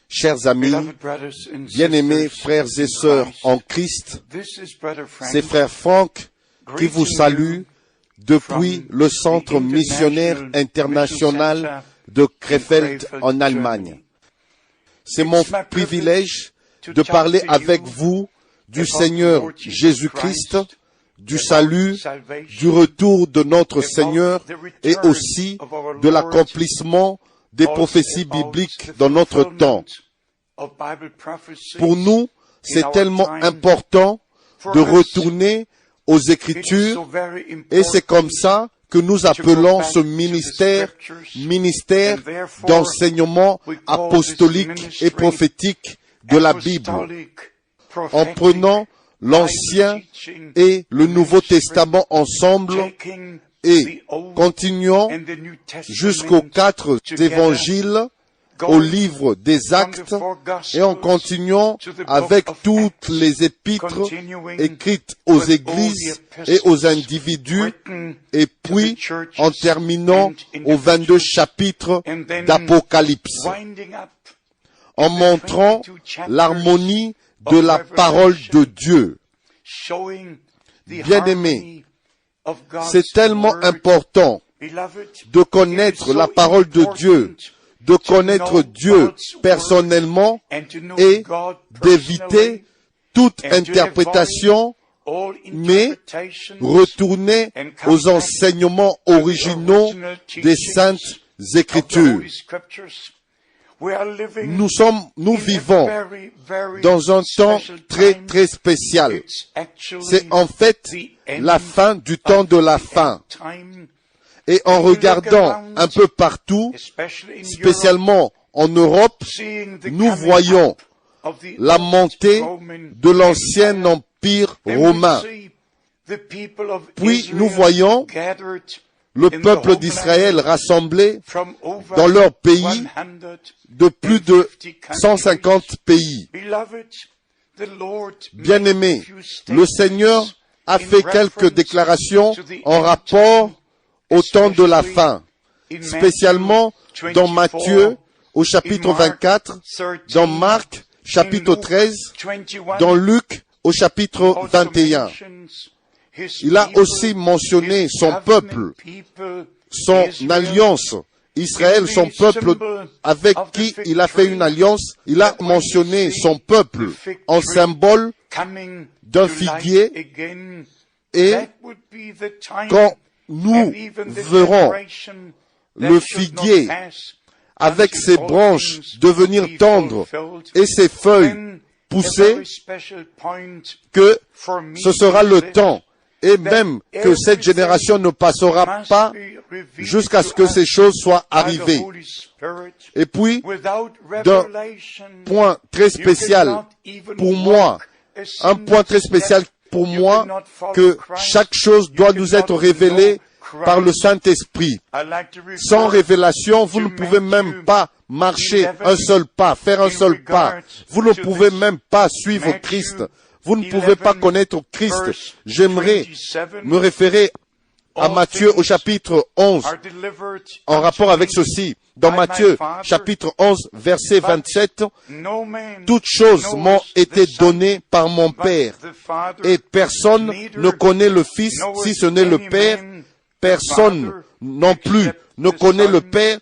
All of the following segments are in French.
Chers amis, bien-aimés frères et sœurs en Christ, c'est frère Franck qui vous salue depuis le Centre missionnaire international de Krefeld en Allemagne. C'est mon privilège de parler avec vous du Seigneur Jésus-Christ, du salut, du retour de notre Seigneur et aussi de l'accomplissement des prophéties bibliques dans notre temps. Pour nous, c'est tellement important de retourner aux Écritures et c'est comme ça que nous appelons ce ministère d'enseignement apostolique et prophétique de la Bible, en prenant l'Ancien et le Nouveau Testament ensemble et continuant jusqu'aux 4 évangiles, au livre des Actes, et en continuant avec toutes les épîtres écrites aux églises et aux individus, et puis en terminant aux 22 chapitres d'Apocalypse, en montrant l'harmonie de la parole de Dieu. Bien-aimés, c'est tellement important de connaître la parole de Dieu, de connaître Dieu personnellement et d'éviter toute interprétation, mais retourner aux enseignements originaux des Saintes Écritures. Nous vivons dans un temps très spécial. C'est en fait la fin du temps de la fin. Et en regardant un peu partout, spécialement en Europe, nous voyons la montée de l'ancien empire romain. Puis nous voyons le peuple d'Israël rassemblé dans leur pays de plus de 150 pays. Bien-aimés, le Seigneur a fait quelques déclarations en rapport au temps de la fin, spécialement dans Matthieu au chapitre 24, dans Marc chapitre 13, dans Luc au chapitre 21. Il a aussi mentionné son peuple, son alliance, Israël, son peuple avec qui il a fait une alliance. Il a mentionné son peuple en symbole d'un figuier, et quand nous verrons le figuier avec ses branches devenir tendres et ses feuilles pousser, que ce sera le temps, et même que cette génération ne passera pas jusqu'à ce que ces choses soient arrivées. Et puis, d'un point très spécial pour moi, un point très spécial pour moi, que chaque chose doit nous être révélée par le Saint-Esprit. Sans révélation, vous ne pouvez même pas marcher un seul pas, faire un seul pas. Vous ne pouvez même pas suivre Christ. Vous ne pouvez pas connaître Christ. J'aimerais me référer à Matthieu au chapitre 11, en rapport avec ceci. Dans Matthieu, chapitre 11, verset 27, « Toutes choses m'ont été données par mon Père, et personne ne connaît le Fils si ce n'est le Père, personne non plus ne connaît le Père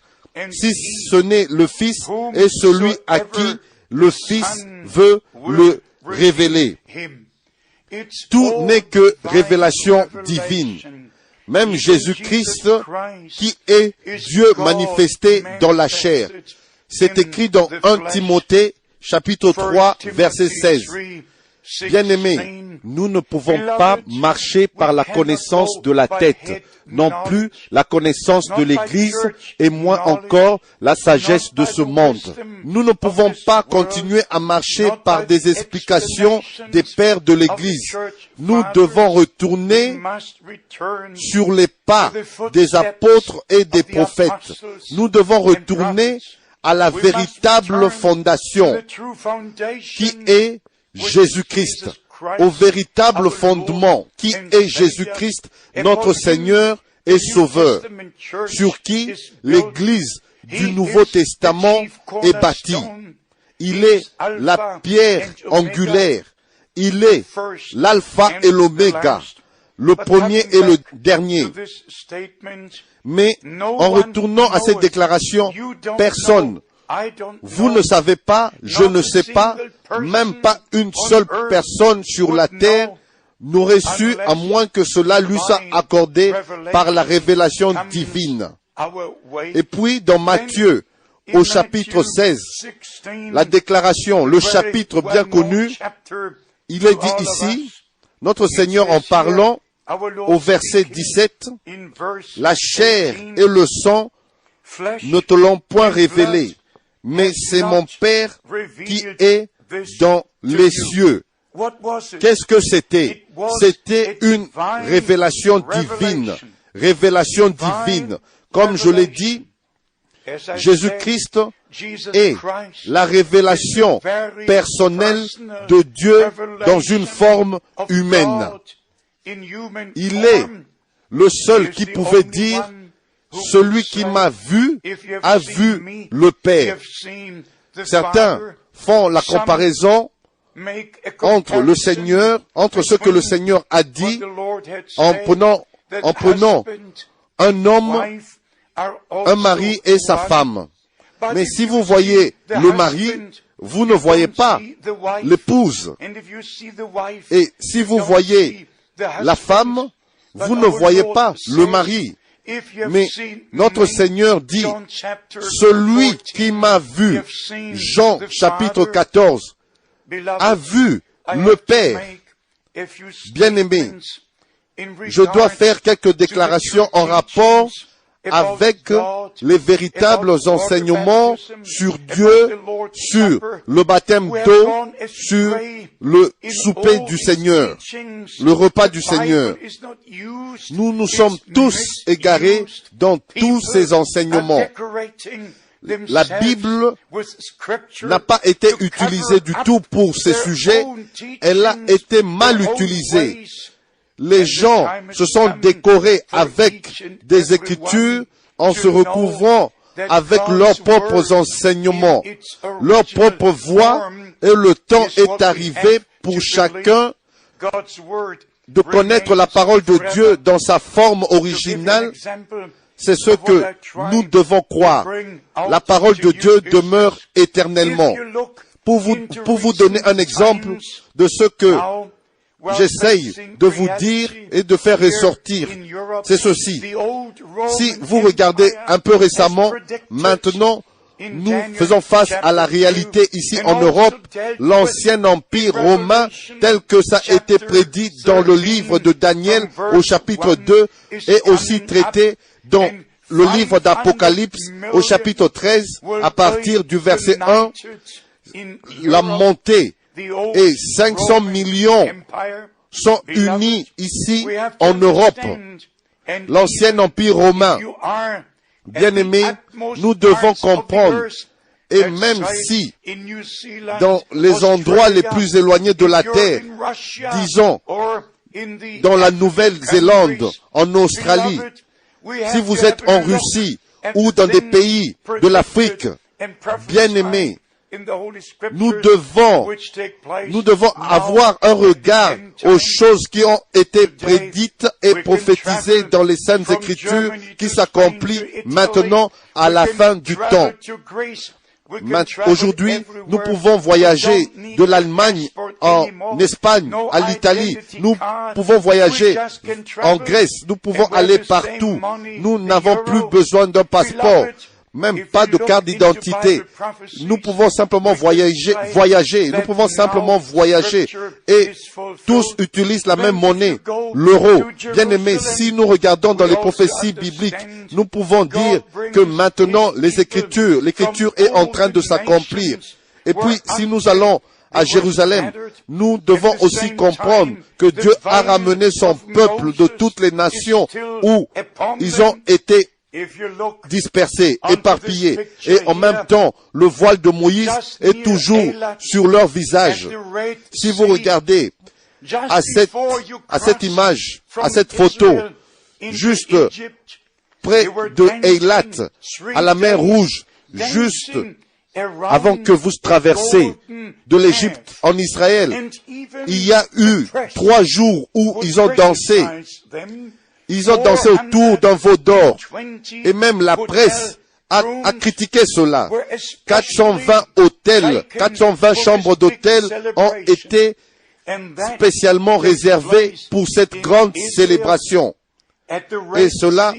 si ce n'est le Fils et celui à qui le Fils veut le révéler. » Tout n'est que révélation divine. Même Jésus-Christ, qui est Dieu manifesté dans la chair. C'est écrit dans 1 Timothée, chapitre 3, verset 16. Bien-aimés, nous ne pouvons pas marcher par la connaissance de la tête, non plus la connaissance de l'Église, et moins encore la sagesse de ce monde. Nous ne pouvons pas continuer à marcher par des explications des pères de l'Église. Nous devons retourner sur les pas des apôtres et des prophètes. Nous devons retourner à la véritable fondation, qui est Jésus-Christ, au véritable fondement, qui est Jésus-Christ, notre Seigneur et Sauveur, sur qui l'Église du Nouveau Testament est bâti. Il est la pierre angulaire. Il est l'alpha et l'oméga, le premier et le dernier. Mais en retournant à cette déclaration, personne, vous ne savez pas, je ne sais pas, même pas une seule personne sur la terre n'aurait su, à moins que cela lui soit accordé par la révélation divine. Et puis, dans Matthieu, au chapitre 16, la déclaration, le chapitre bien connu, il est dit ici, notre Seigneur en parlant, au verset 17, « La chair et le sang ne te l'ont point révélé, mais c'est mon Père qui est dans les cieux. » Qu'est-ce que c'était? C'était une révélation divine. Révélation divine. Comme je l'ai dit, Jésus-Christ est la révélation personnelle de Dieu dans une forme humaine. Il est le seul qui pouvait dire, celui qui m'a vu a vu le Père. Certains font la comparaison entre le Seigneur, entre ce que le Seigneur a dit, en prenant un homme, un mari et sa femme. Mais si vous voyez le mari, vous ne voyez pas l'épouse. Et si vous voyez la femme, vous ne voyez pas le mari. Mais notre Seigneur dit, celui qui m'a vu, Jean chapitre 14, a vu le Père. Bien-aimé, je dois faire quelques déclarations en rapport avec les véritables enseignements sur Dieu, sur le baptême d'eau, sur le souper du Seigneur, le repas du Seigneur. Nous nous sommes tous égarés dans tous ces enseignements. La Bible n'a pas été utilisée du tout pour ces sujets, elle a été mal utilisée. Les gens se sont décorés avec des écritures en se recouvrant avec leurs propres enseignements, leur propre voix, et le temps est arrivé pour chacun de connaître la parole de Dieu dans sa forme originale. C'est ce que nous devons croire. La parole de Dieu demeure éternellement. Pour vous donner un exemple de ce que j'essaye de vous dire et de faire ressortir, c'est ceci. Si vous regardez un peu récemment, maintenant, nous faisons face à la réalité ici en Europe, l'ancien empire romain tel que ça a été prédit dans le livre de Daniel au chapitre 2 et aussi traité dans le livre d'Apocalypse au chapitre 13 à partir du verset 1, la montée et 500 millions sont unis ici en Europe, l'ancien empire romain. Bien-aimés, nous devons comprendre, et même si dans les endroits les plus éloignés de la terre, disons dans la Nouvelle-Zélande, en Australie, si vous êtes en Russie ou dans des pays de l'Afrique, bien-aimés, nous devons avoir un regard aux choses qui ont été prédites et prophétisées dans les Saintes Écritures qui s'accomplissent maintenant à la fin du temps. Aujourd'hui, nous pouvons voyager de l'Allemagne en Espagne, à l'Italie. Nous pouvons voyager en Grèce. Nous pouvons aller partout. Nous n'avons plus besoin d'un passeport, même pas de carte d'identité. Nous pouvons simplement voyager. Nous pouvons simplement voyager. Et tous utilisent la même monnaie, l'euro. Bien aimé, si nous regardons dans les prophéties bibliques, nous pouvons dire que maintenant l'écriture est en train de s'accomplir. Et puis, si nous allons à Jérusalem, nous devons aussi comprendre que Dieu a ramené son peuple de toutes les nations où ils ont été dispersés, éparpillés, et en même temps, le voile de Moïse est toujours sur leur visage. Si vous regardez à cette image, à cette photo, juste près de Eilat, à la mer Rouge, juste avant que vous traversiez de l'Égypte en Israël. Il y a eu 3 jours où ils ont dansé. Ils ont dansé autour d'un veau d'or. Et même la presse a critiqué cela. 420 hôtels, 420 chambres d'hôtel ont été spécialement réservées pour cette grande célébration. Et cela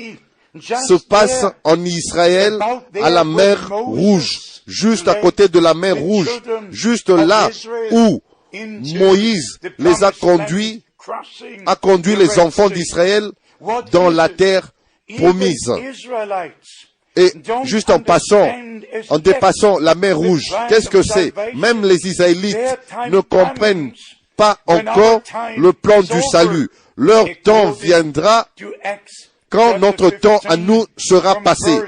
se passe en Israël, à la mer Rouge, juste à côté de la mer Rouge, juste là où Moïse les a conduit les enfants d'Israël dans la terre promise. Et juste en dépassant la mer Rouge, qu'est-ce que c'est? Même les Israélites ne comprennent pas encore le plan du salut. Leur temps viendra quand notre temps à nous sera passé,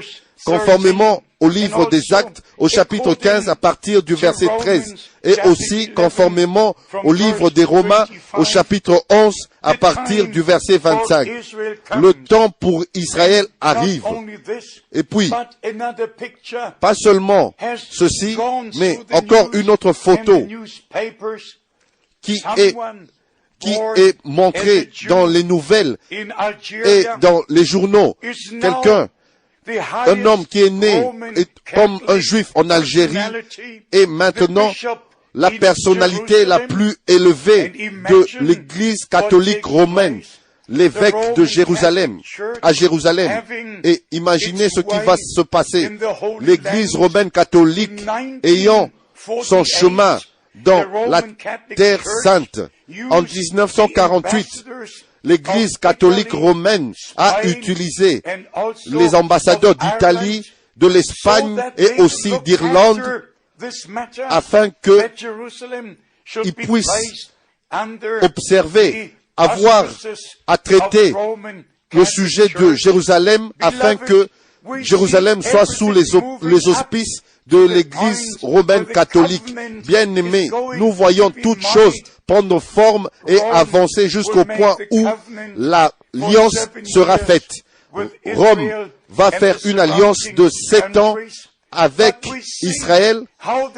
conformément au livre des Actes, au chapitre 15, à partir du verset 13, et aussi conformément au livre des Romains, au chapitre 11, à partir du verset 25. Le temps pour Israël arrive. Et puis, pas seulement ceci, mais encore une autre photo qui est montrée dans les nouvelles et dans les journaux. Un homme qui est né comme un juif en Algérie est maintenant la personnalité la plus élevée de l'Église catholique romaine, l'évêque de Jérusalem, à Jérusalem. Et imaginez ce qui va se passer. L'Église romaine catholique ayant son chemin dans la Terre Sainte. En 1948, l'Église catholique romaine a utilisé les ambassadeurs d'Italie, de l'Espagne et aussi d'Irlande afin qu'ils puissent observer, avoir à traiter le sujet de Jérusalem afin que Jérusalem soit sous les auspices de l'Église romaine catholique. Bien-aimés, nous voyons toutes choses prendre forme et avancer jusqu'au point où l'alliance sera faite. Rome va faire une alliance de 7 ans avec Israël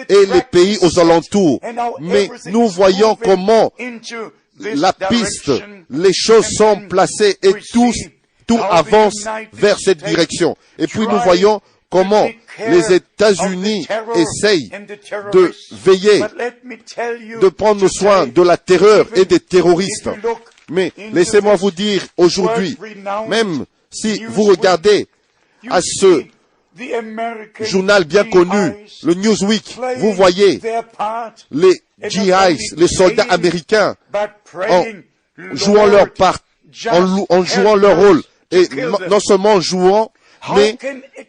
et les pays aux alentours. Mais nous voyons comment la piste, les choses sont placées et tout avance vers cette direction. Et puis nous voyons comment les États-Unis essayent de veiller, de prendre soin de la terreur et des terroristes. Mais laissez-moi vous dire aujourd'hui, même si vous regardez à ce journal bien connu, le Newsweek, vous voyez les GIs, les soldats américains, en jouant leur rôle, et non seulement en jouant, mais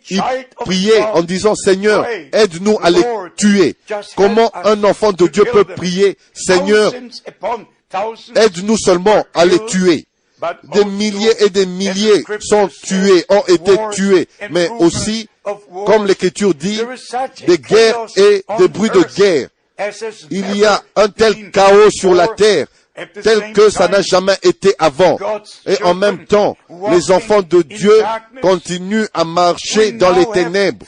ils priaient en disant, Seigneur, aide-nous à les tuer. Comment un enfant de Dieu peut prier, Seigneur, aide-nous seulement à les tuer? Des milliers et des milliers sont tués, ont été tués, mais aussi, comme l'Écriture dit, des guerres et des bruits de guerre. Il y a un tel chaos sur la terre, tel que ça n'a jamais été avant. Et en même temps, les enfants de Dieu continuent à marcher dans les ténèbres.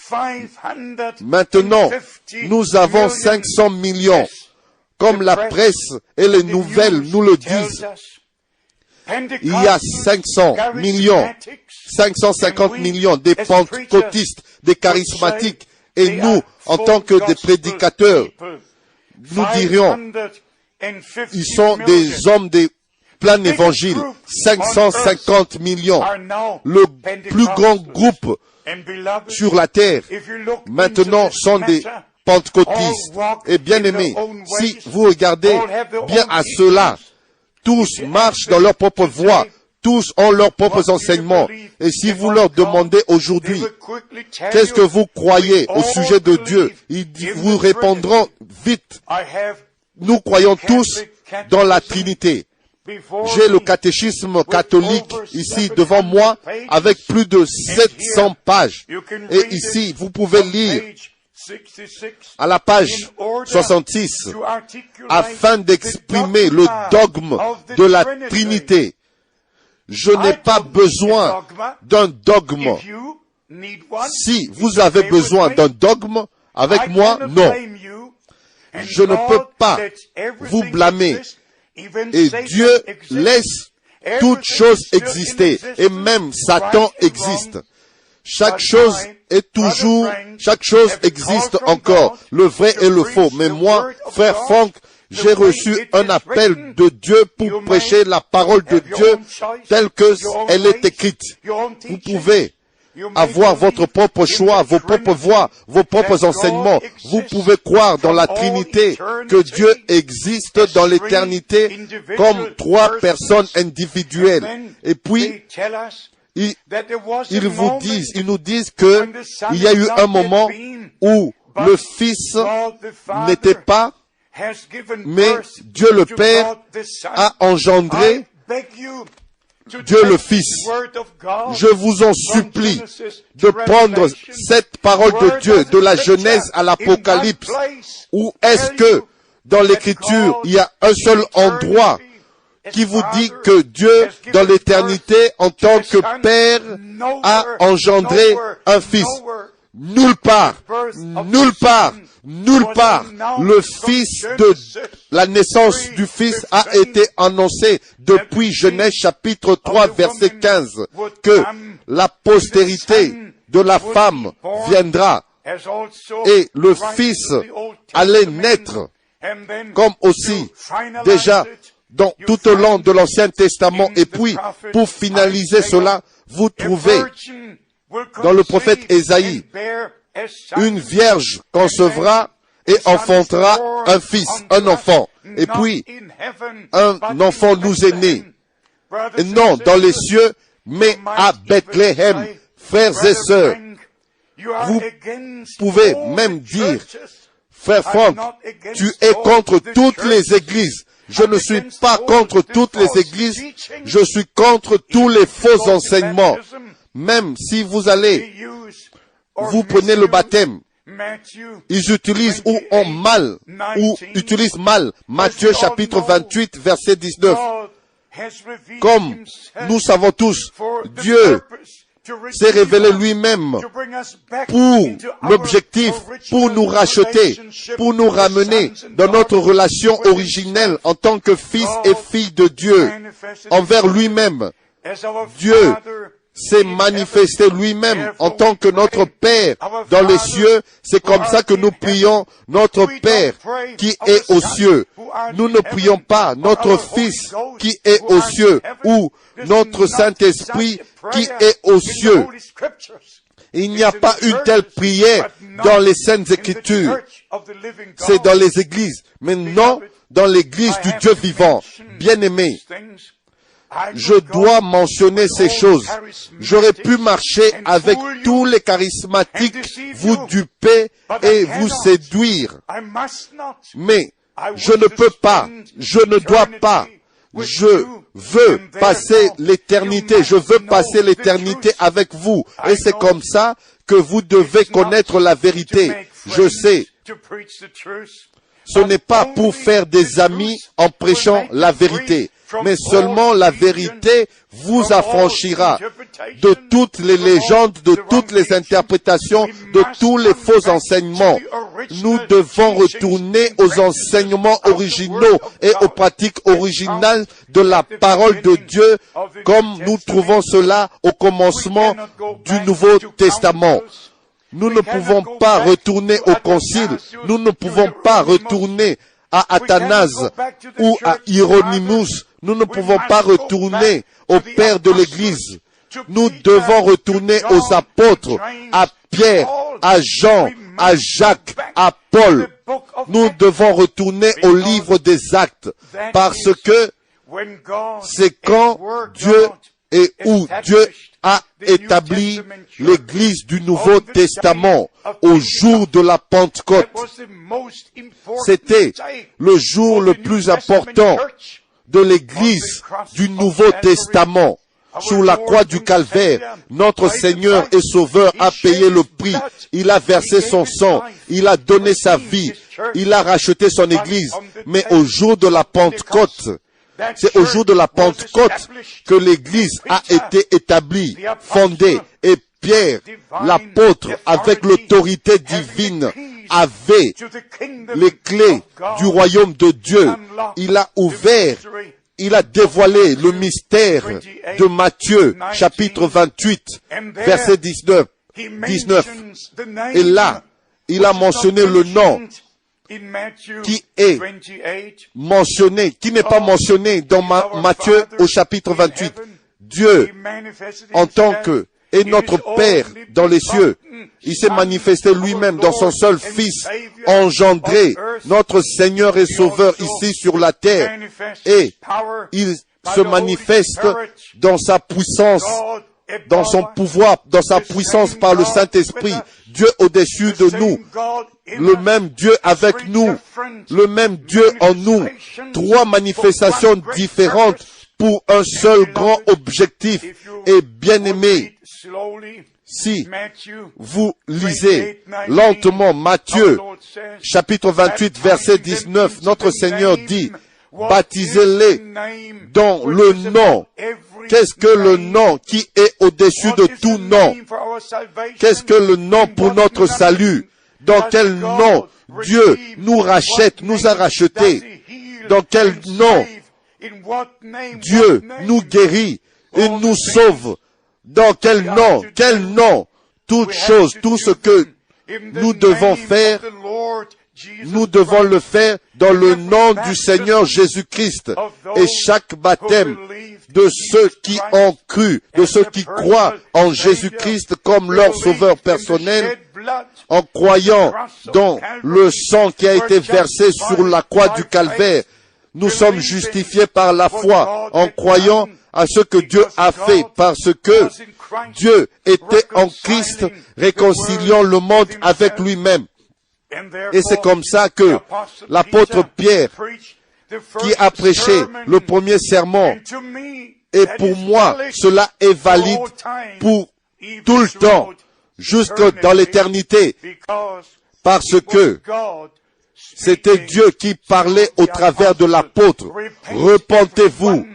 Maintenant, nous avons 500 millions, comme la presse et les nouvelles nous le disent. Il y a 500 millions, 550 millions des pentecôtistes, des charismatiques, et nous, en tant que des prédicateurs, nous dirions, ils sont des hommes de plein évangile. 550 millions. Le plus grand groupe sur la terre, maintenant, sont des pentecôtistes. Et bien aimés, si vous regardez bien à cela, tous marchent dans leur propre voie. Tous ont leurs propres enseignements. Et si vous leur demandez aujourd'hui, qu'est-ce que vous croyez au sujet de Dieu, ils vous répondront vite, nous croyons tous dans la Trinité. J'ai le catéchisme catholique ici devant moi avec plus de 700 pages. Et ici, vous pouvez lire à la page 66 afin d'exprimer le dogme de la Trinité. Je n'ai pas besoin d'un dogme. Si vous avez besoin d'un dogme avec moi, non. Je ne peux pas vous blâmer. Et Dieu laisse toutes choses exister. Et même Satan existe. Chaque chose existe encore. Le vrai et le faux. Mais moi, frère Franck, j'ai reçu un appel de Dieu pour prêcher la parole de Dieu telle qu'elle est écrite. Vous pouvez avoir votre propre choix, vos propres voix, vos propres enseignements. Vous pouvez croire dans la Trinité, que Dieu existe dans l'éternité comme trois personnes individuelles. Et puis, ils nous disent que il y a eu un moment où le Fils n'était pas, mais Dieu le Père a engendré Dieu le Fils. Je vous en supplie de prendre cette parole de Dieu de la Genèse à l'Apocalypse. Où est-ce que dans l'Écriture il y a un seul endroit qui vous dit que Dieu dans l'éternité en tant que Père a engendré un Fils? Nulle part, nulle part, nulle part. Le Fils la naissance du Fils a été annoncée depuis Genèse chapitre 3 verset 15, que la postérité de la femme viendra et le Fils allait naître, comme aussi déjà tout au long de l'Ancien Testament. Et puis, pour finaliser cela, vous trouvez dans le prophète Ésaïe, une vierge concevra et enfantera un fils, un enfant. Et puis, un enfant nous est né. Et non dans les cieux, mais à Bethléem. Frères et sœurs, vous pouvez même dire, frère Franck, tu es contre toutes les églises. Je ne suis pas contre toutes les églises, je suis contre tous les faux enseignements. Même si vous prenez le baptême, ils utilisent utilisent mal Matthieu chapitre 28 verset 19. Comme nous savons tous, Dieu s'est révélé lui-même pour l'objectif, pour nous racheter, pour nous ramener dans notre relation originelle en tant que fils et filles de Dieu envers lui-même. Dieu s'est manifesté lui-même en tant que notre Père dans les cieux. C'est comme ça que nous prions notre Père qui est aux cieux. Nous ne prions pas notre Fils qui est aux cieux ou notre Saint-Esprit qui est aux cieux. Il n'y a pas une telle prière dans les Saintes Écritures. C'est dans les églises, mais non dans l'église du Dieu vivant. Bien-aimés, je dois mentionner ces choses. J'aurais pu marcher avec tous les charismatiques, vous duper et vous séduire. Mais je ne peux pas, je ne dois pas. Je veux passer l'éternité, je veux passer l'éternité avec vous. Et c'est comme ça que vous devez connaître la vérité. Je sais, ce n'est pas pour faire des amis en prêchant la vérité, mais seulement la vérité vous affranchira de toutes les légendes, de toutes les interprétations, de tous les faux enseignements. Nous devons retourner aux enseignements originaux et aux pratiques originales de la parole de Dieu, comme nous trouvons cela au commencement du Nouveau Testament. Nous ne pouvons pas retourner au concile, nous ne pouvons pas retourner à Athanase ou à Hieronymus, nous ne pouvons pas retourner au Père de l'Église. Nous devons retourner aux apôtres, à Pierre, à Jean, à Jacques, à Paul. Nous devons retourner au livre des Actes, parce que c'est quand Dieu et où Dieu a établi l'Église du Nouveau Testament au jour de la Pentecôte. C'était le jour le plus important de l'Église du Nouveau Testament. Sur la croix du Calvaire, notre Seigneur et Sauveur a payé le prix. Il a versé son sang. Il a donné sa vie. Il a racheté son Église. Mais au jour de la Pentecôte, C'est au jour de la Pentecôte que l'Église a été établie, fondée, et Pierre, l'apôtre, avec l'autorité divine, avait les clés du royaume de Dieu. Il a ouvert, il a dévoilé le mystère de Matthieu, chapitre 28, verset 19. Et là, il a mentionné le nom qui est mentionné, qui n'est pas mentionné dans Matthieu au chapitre 28. Dieu, en tant que, est notre Père dans les cieux. Il s'est manifesté lui-même dans son seul Fils, engendré, notre Seigneur et Sauveur ici sur la terre. Et il se manifeste dans sa puissance, dans son pouvoir, dans sa puissance par le Saint-Esprit. Dieu au-dessus de nous, le même Dieu avec nous, le même Dieu en nous. Trois manifestations différentes pour un seul grand objectif. Et bien-aimé, si vous lisez lentement Matthieu, chapitre 28, verset 19, notre Seigneur dit, baptisez-les dans le nom. Qu'est-ce que le nom qui est au-dessus de tout nom? Qu'est-ce que le nom pour notre salut? Dans quel nom Dieu nous rachète, nous a rachetés? Dans quel nom Dieu nous guérit et nous sauve? Dans quel nom? Quel nom? Toute chose, tout ce que nous devons faire, nous devons le faire dans le nom du Seigneur Jésus-Christ. Et chaque baptême de ceux qui ont cru, de ceux qui croient en Jésus-Christ comme leur sauveur personnel, en croyant dans le sang qui a été versé sur la croix du Calvaire, nous sommes justifiés par la foi, en croyant à ce que Dieu a fait, parce que Dieu était en Christ, réconciliant le monde avec lui-même. Et c'est comme ça que l'apôtre Pierre, qui a prêché le premier sermon, et pour moi, cela est valide pour tout le temps, jusque dans l'éternité, parce que c'était Dieu qui parlait au travers de l'apôtre. Repentez-vous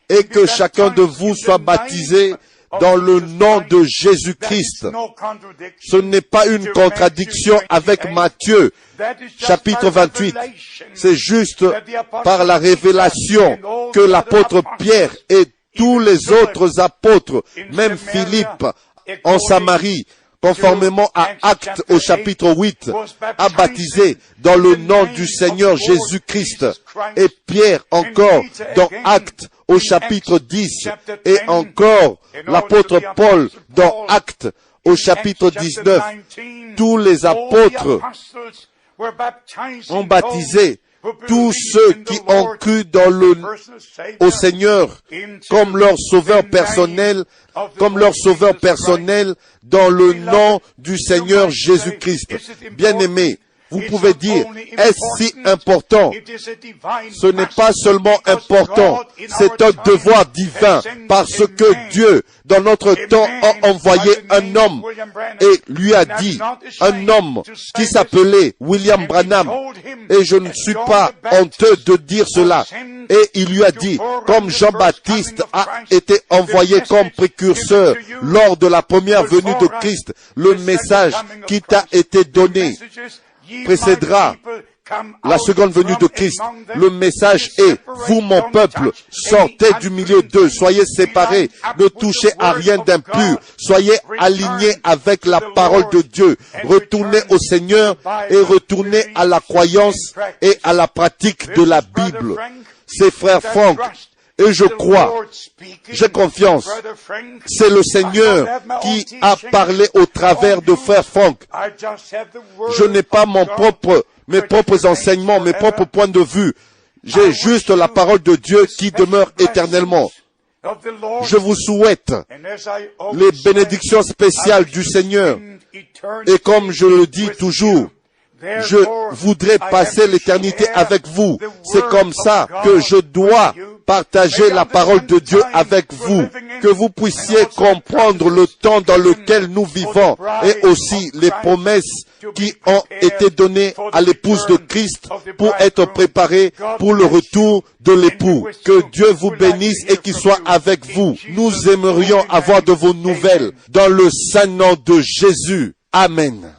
et que chacun de vous soit baptisé dans le nom de Jésus-Christ. Ce n'est pas une contradiction avec Matthieu, chapitre 28. C'est juste par la révélation que l'apôtre Pierre et tous les autres apôtres, même Philippe en Samarie, conformément à Actes au chapitre 8, a baptisé dans le nom du Seigneur Jésus-Christ. Et Pierre encore dans Actes au chapitre 10 et encore l'apôtre Paul dans Actes au chapitre 19. Tous les apôtres ont baptisé tous ceux qui ont cru au Seigneur comme leur sauveur personnel, dans le nom du Seigneur Jésus-Christ. Bien-aimés, vous pouvez dire, est-ce si important? Ce n'est pas seulement important, c'est un devoir divin, parce que Dieu, dans notre temps, a envoyé un homme et lui a dit, un homme qui s'appelait William Branham, et je ne suis pas honteux de dire cela, et il lui a dit, comme Jean-Baptiste a été envoyé comme précurseur lors de la première venue de Christ, le message qui t'a été donné précédera la seconde venue de Christ. Le message est, vous mon peuple, sortez du milieu d'eux, soyez séparés, ne touchez à rien d'impur, soyez alignés avec la parole de Dieu, retournez au Seigneur et retournez à la croyance et à la pratique de la Bible. C'est frère Franck. Et je crois, j'ai confiance, c'est le Seigneur qui a parlé au travers de frère Franck. Je n'ai pas mes propres enseignements, mes propres points de vue. J'ai juste la parole de Dieu qui demeure éternellement. Je vous souhaite les bénédictions spéciales du Seigneur. Et comme je le dis toujours, je voudrais passer l'éternité avec vous. C'est comme ça que je dois partager la parole de Dieu avec vous, que vous puissiez comprendre le temps dans lequel nous vivons et aussi les promesses qui ont été donnés à l'épouse de Christ pour être préparés pour le retour de l'époux. Que Dieu vous bénisse et qu'il soit avec vous. Nous aimerions avoir de vos nouvelles dans le saint nom de Jésus. Amen.